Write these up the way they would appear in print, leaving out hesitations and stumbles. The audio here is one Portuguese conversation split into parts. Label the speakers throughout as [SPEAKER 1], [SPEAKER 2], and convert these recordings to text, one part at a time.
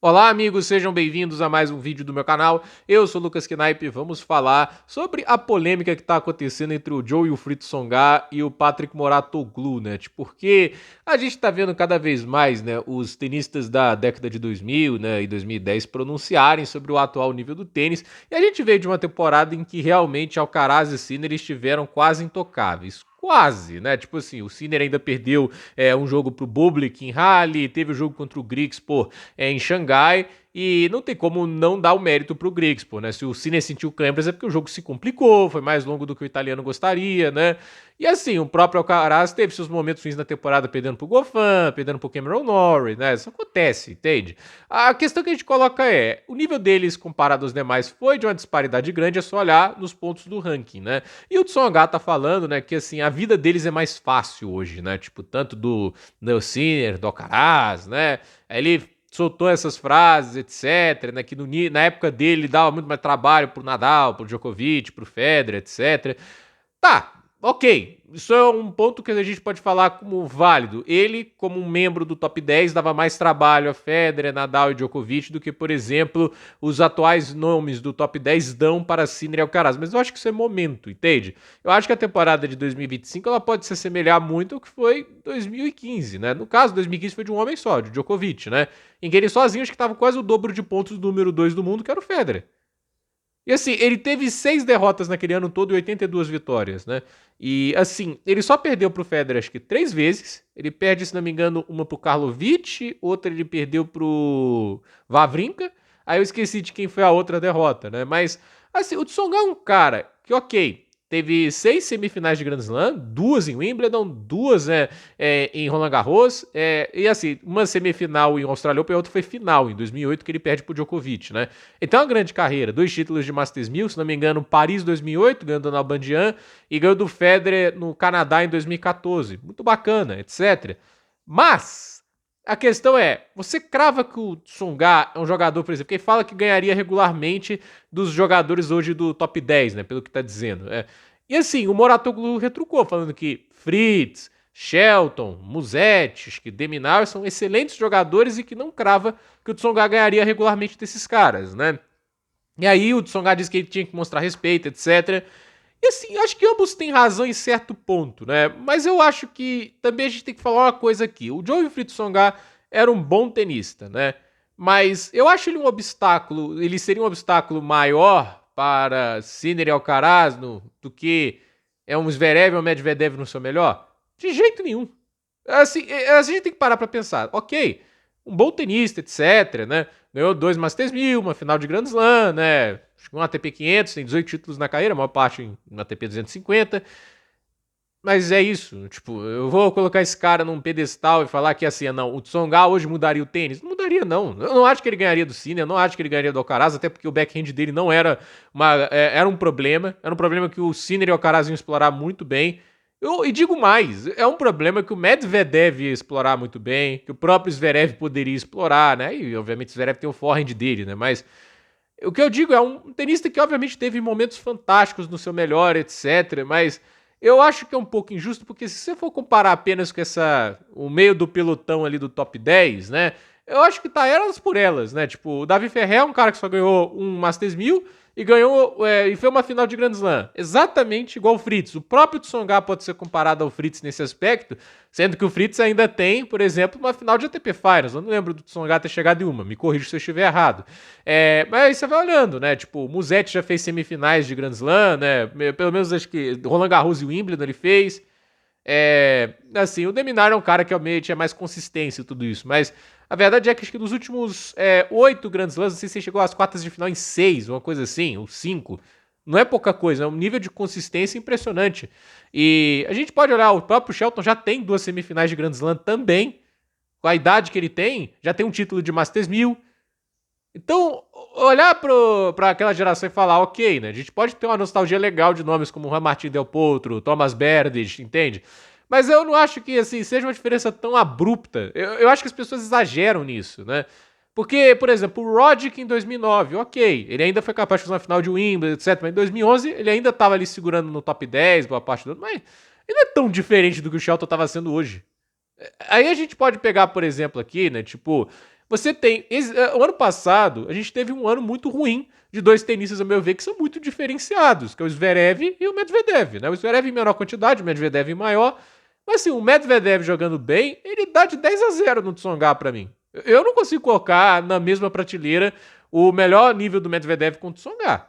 [SPEAKER 1] Olá, amigos, sejam bem-vindos a mais um vídeo do meu canal. Eu sou o Lucas Knipe e vamos falar sobre a polêmica que está acontecendo entre o Joe Wilfried Tsonga e o Patrick Mouratoglou, né? Porque a gente está vendo cada vez mais, né, os tenistas da década de 2000, né, e 2010 pronunciarem sobre o atual nível do tênis. E a gente veio de uma temporada em que realmente Alcaraz e Sinner estiveram quase intocáveis. Quase, né? Tipo assim, o Sinner ainda perdeu um jogo pro Bublik em Halle, teve o jogo contra o Griggs, pô, em Xangai, e não tem como não dar o mérito pro Griggs, pô, né? Se o Sinner sentiu câimbras é porque o jogo se complicou, foi mais longo do que o italiano gostaria, né? E assim, o próprio Alcaraz teve seus momentos ruins na temporada, perdendo pro Goffin, perdendo pro Cameron Norrie, né? Isso acontece, entende? A questão que a gente coloca é, o nível deles comparado aos demais foi de uma disparidade grande, é só olhar nos pontos do ranking, né? E o Tsonga tá falando, né, que assim, a vida deles é mais fácil hoje, né? Tipo, tanto do Sinner, do Alcaraz, né? Ele soltou essas frases, etc, né, que na época dele dava muito mais trabalho pro Nadal, pro Djokovic, pro Federer, etc. Tá, ok. Isso é um ponto que a gente pode falar como válido. Ele, como um membro do top 10, dava mais trabalho a Federer, Nadal e Djokovic do que, por exemplo, os atuais nomes do top 10 dão para Sinner e Alcaraz. Mas eu acho que isso é momento, entende? Eu acho que a temporada de 2025 ela pode se assemelhar muito ao que foi 2015, né? No caso, 2015 foi de um homem só, de Djokovic, né? Em que ele sozinho acho que estava quase o dobro de pontos do número 2 do mundo, que era o Federer. E assim, ele teve 6 derrotas naquele ano todo e 82 vitórias, né? E assim, ele só perdeu pro Federer acho que 3 vezes. Ele perde, se não me engano, uma pro Karlovic, outra ele perdeu pro Wawrinka. Aí eu esqueci de quem foi a outra derrota, né? Mas assim, o Tsonga é um cara que, ok, teve 6 semifinais de Grand Slam, 2 em Wimbledon, 2 em Roland Garros, e assim, uma semifinal em Australian Open e outra foi final, em 2008, que ele perde pro Djokovic, né? Então é uma grande carreira, 2 títulos de Masters 1000, se não me engano, Paris 2008, ganhando do Nalbandian, e ganhou do Federer no Canadá em 2014. Muito bacana, etc. Mas a questão é, você crava que o Tsonga é um jogador, por exemplo, quem fala que ganharia regularmente dos jogadores hoje do top 10, né, pelo que tá dizendo. E assim, o Mouratoglou retrucou, falando que Fritz, Shelton, Musetti, que Deminar são excelentes jogadores e que não crava que o Tsonga ganharia regularmente desses caras, né? E aí o Tsonga disse que ele tinha que mostrar respeito, etc. E assim, acho que ambos têm razão em certo ponto, né? Mas eu acho que também a gente tem que falar uma coisa aqui. O Joe Wilfried Tsonga era um bom tenista, né? Mas eu acho ele um obstáculo, ele seria um obstáculo maior para Sinner e Alcaraz do que é um Zverev ou um Medvedev no seu melhor? De jeito nenhum. Assim, a gente tem que parar para pensar. Ok, um bom tenista, etc, né? Ganhou 2 Masters 1000, uma final de Grand Slam, né? Um ATP 500, tem 18 títulos na carreira, a maior parte no ATP 250. Mas é isso, tipo, eu vou colocar esse cara num pedestal e falar que assim, não, o Tsonga hoje mudaria o tênis? Não mudaria, não. Eu não acho que ele ganharia do Sinner, eu não acho que ele ganharia do Alcaraz, até porque o backhand dele não era era um problema. Era um problema que o Sinner e o Alcaraz iam explorar muito bem. E digo mais, é um problema que o Medvedev ia explorar muito bem, que o próprio Zverev poderia explorar, né? E obviamente o Zverev tem o forehand dele, né? Mas o que eu digo é um tenista que obviamente teve momentos fantásticos no seu melhor, etc. Mas eu acho que é um pouco injusto, porque se você for comparar apenas com o meio do pelotão ali do top 10, né? Eu acho que tá elas por elas, né? Tipo, o Davi Ferrer é um cara que só ganhou um Masters 1000 e ganhou e foi uma final de Grand Slam. Exatamente igual o Fritz. O próprio Tsonga pode ser comparado ao Fritz nesse aspecto, sendo que o Fritz ainda tem, por exemplo, uma final de ATP Finals. Eu não lembro do Tsonga ter chegado em uma, me corrija se eu estiver errado. Mas aí você vai olhando, né? Tipo, o Musetti já fez semifinais de Grand Slam, né? Pelo menos acho que Roland Garros e Wimbledon ele fez. Assim, o Deminar é um cara que realmente é mais consistência e tudo isso, mas a verdade é que acho que nos últimos 8 Grand Slams, não sei se você chegou às quartas de final em 6, uma coisa assim, ou 5. Não é pouca coisa, é um nível de consistência impressionante. E a gente pode olhar, o próprio Shelton já tem 2 semifinais de Grand Slam também, com a idade que ele tem, já tem um título de Masters 1000. Então, olhar para aquela geração e falar, ok, né? A gente pode ter uma nostalgia legal de nomes como Juan Martín Del Potro, Thomas Berdych, entende? Mas eu não acho que assim seja uma diferença tão abrupta. Eu acho que as pessoas exageram nisso, né? Porque, por exemplo, o Roddick em 2009, ok, ele ainda foi capaz de fazer uma final de Wimbledon, etc. Mas em 2011 ele ainda estava ali segurando no top 10, boa parte do ano. Mas ele não é tão diferente do que o Shelton estava sendo hoje. Aí a gente pode pegar, por exemplo, aqui, né? Tipo, Você tem. O ano passado, a gente teve um ano muito ruim de dois tenistas, a meu ver, que são muito diferenciados, que é o Zverev e o Medvedev, né? O Zverev em menor quantidade, o Medvedev em maior. Mas assim, o Medvedev jogando bem, ele dá de 10-0 no Tsonga pra mim. Eu não consigo colocar na mesma prateleira o melhor nível do Medvedev com o Tsonga.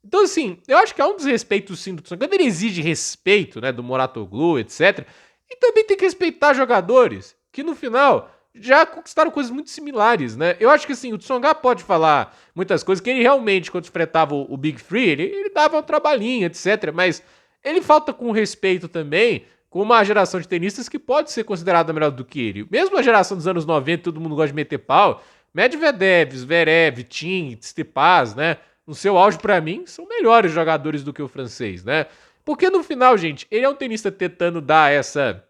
[SPEAKER 1] Então, assim, eu acho que há um desrespeito sim do Tsonga. Quando ele exige respeito, né, do Mouratoglou, etc., e também tem que respeitar jogadores que no final já conquistaram coisas muito similares, né? Eu acho que assim, o Tsonga pode falar muitas coisas, que ele realmente, quando enfrentava o Big Three, ele dava um trabalhinho, etc. Mas ele falta com respeito também com uma geração de tenistas que pode ser considerada melhor do que ele. Mesmo a geração dos anos 90, todo mundo gosta de meter pau, Medvedev, Zverev, Tim, Tsitsipas, né? No seu auge, pra mim, são melhores jogadores do que o francês, né? Porque no final, gente, ele é um tenista tentando dar essa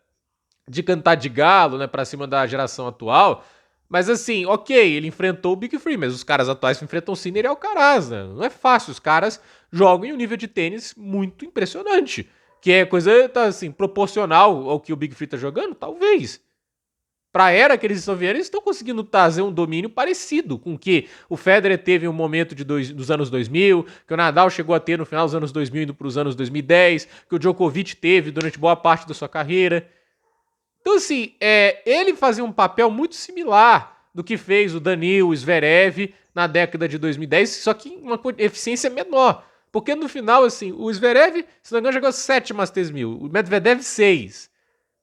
[SPEAKER 1] de cantar de galo, né, pra cima da geração atual. Mas assim, ok, ele enfrentou o Big Three, mas os caras atuais enfrentam o Sinner e Alcaraz, né? Não é fácil, os caras jogam em um nível de tênis muito impressionante. Que é coisa, tá, assim, proporcional ao que o Big Three tá jogando? Talvez. Pra era que eles estão vendo, eles estão conseguindo trazer um domínio parecido com o que o Federer teve em um momento dos anos 2000, que o Nadal chegou a ter no final dos anos 2000 indo para os anos 2010, que o Djokovic teve durante boa parte da sua carreira. Então, assim, ele fazia um papel muito similar do que fez o Danil, o Zverev na década de 2010, só que em uma eficiência menor. Porque no final, assim, o Zverev, se não me engano, jogou 7 Masters 1000, o Medvedev 6.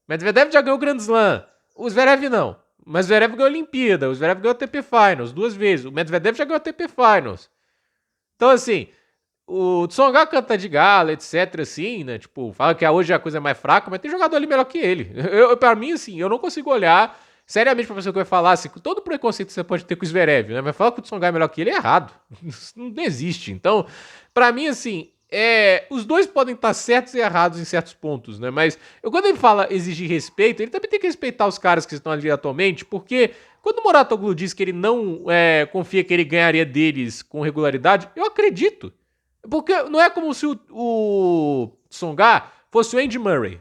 [SPEAKER 1] O Medvedev já ganhou o Grand Slam. O Zverev não. Mas o Zverev ganhou a Olimpíada. O Zverev ganhou a ATP Finals 2 vezes. O Medvedev já ganhou a ATP Finals. Então, assim, o Tsonga canta de gala, etc, assim, né? Tipo, fala que hoje a coisa é mais fraca, mas tem jogador ali melhor que ele. Pra mim, assim, eu não consigo olhar seriamente pra pessoa que vai falar, assim, com todo o preconceito que você pode ter com o Zverev, né? Mas falar que o Tsonga é melhor que ele é errado. Isso não existe. Então, pra mim, assim, os dois podem estar certos e errados em certos pontos, né? Mas quando ele fala exigir respeito, ele também tem que respeitar os caras que estão ali atualmente, porque quando o Mouratoglou diz que ele não confia que ele ganharia deles com regularidade, eu acredito. Porque não é como se o Tsonga fosse o Andy Murray.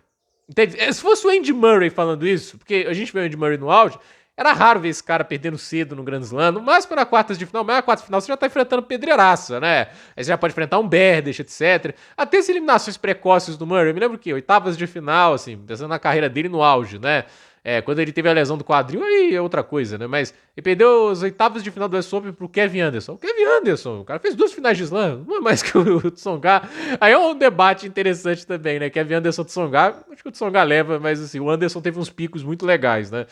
[SPEAKER 1] Entende? Se fosse o Andy Murray falando isso, porque a gente vê o Andy Murray no auge, era raro ver esse cara perdendo cedo no Grand Slam, no máximo na quartas de final, mas na quarta de final você já tá enfrentando pedreiraça, né? Aí você já pode enfrentar um Berdych, etc. Até as eliminações precoces do Murray, eu me lembro que oitavas de final, assim, pensando na carreira dele no auge, né? Quando ele teve a lesão do quadril, aí é outra coisa, né? Mas ele perdeu as oitavas de final do US Open pro Kevin Anderson. O Kevin Anderson, o cara fez 2 finais de slam, não é mais que o Tsonga. Aí é um debate interessante também, né? Kevin Anderson e Tsonga, acho que o Tsonga leva, mas assim, o Anderson teve uns picos muito legais, né?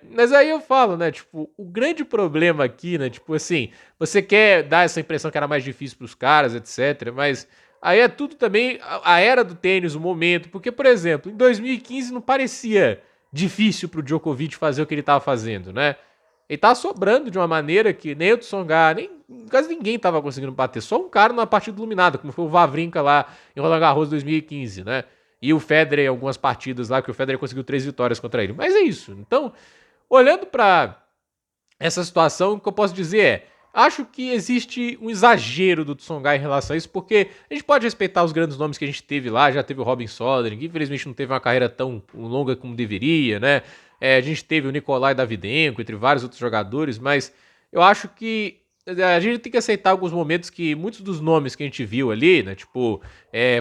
[SPEAKER 1] Mas aí eu falo, né? Tipo, o grande problema aqui, né? Tipo assim, você quer dar essa impressão que era mais difícil pros caras, etc, mas aí é tudo também a era do tênis, o momento, porque, por exemplo, em 2015 não parecia difícil pro Djokovic fazer o que ele tava fazendo, né? Ele tava sobrando de uma maneira que nem o Tsonga, nem quase ninguém tava conseguindo bater. Só um cara numa partida iluminada, como foi o Wawrinka lá em Roland Garros 2015, né? E o Federer em algumas partidas lá, que o Federer conseguiu 3 vitórias contra ele. Mas é isso. Então, olhando pra essa situação, o que eu posso dizer acho que existe um exagero do Tsonga em relação a isso, porque a gente pode respeitar os grandes nomes que a gente teve lá, já teve o Robin Soderling, que infelizmente não teve uma carreira tão longa como deveria, né? A gente teve o Nikolai Davydenko, entre vários outros jogadores, mas eu acho que a gente tem que aceitar alguns momentos que muitos dos nomes que a gente viu ali, né, tipo,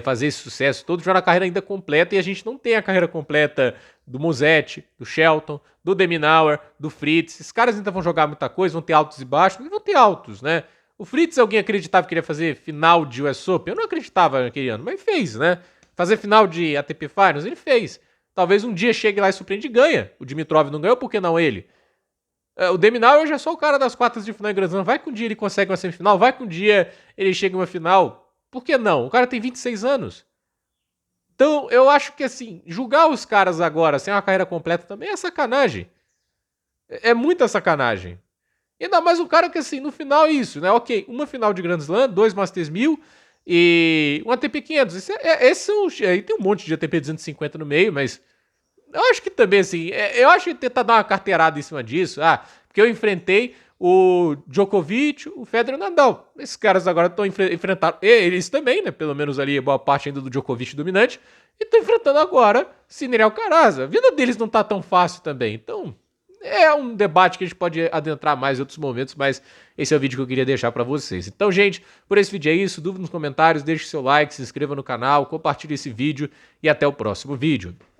[SPEAKER 1] fazer esse sucesso todo, já na carreira ainda completa, e a gente não tem a carreira completa do Musetti, do Shelton, do Deminauer, do Fritz. Esses caras ainda vão jogar muita coisa, vão ter altos e baixos, mas vão ter altos, né? O Fritz, alguém acreditava que ele ia fazer final de US Open? Eu não acreditava naquele ano, mas fez, né? Fazer final de ATP Finals, ele fez. Talvez um dia chegue lá e surpreende e ganha. O Dimitrov não ganhou, por que não ele? O Deminauer já é só o cara das quartas de final em Grand Slam. Vai que um dia ele consegue uma semifinal, vai que um dia ele chega em uma final. Por que não? O cara tem 26 anos. Então, eu acho que, assim, julgar os caras agora sem uma carreira completa também é sacanagem. É muita sacanagem. E ainda mais um cara que, assim, no final é isso, né? Ok, uma final de Grand Slam, 2 Masters 1000 e um ATP 500. Aí tem um monte de ATP 250 no meio, mas eu acho que também, assim, eu acho que tentar dar uma carteirada em cima disso. Porque eu enfrentei o Djokovic, o Federer e o Nadal. Esses caras agora estão enfrentando, eles também, né? Pelo menos ali, boa parte ainda do Djokovic dominante. E estão enfrentando agora Sinner e Alcaraz. A vida deles não tá tão fácil também. Então, é um debate que a gente pode adentrar mais em outros momentos, mas esse é o vídeo que eu queria deixar pra vocês. Então, gente, por esse vídeo é isso. Dúvida nos comentários, deixe seu like, se inscreva no canal, compartilhe esse vídeo e até o próximo vídeo.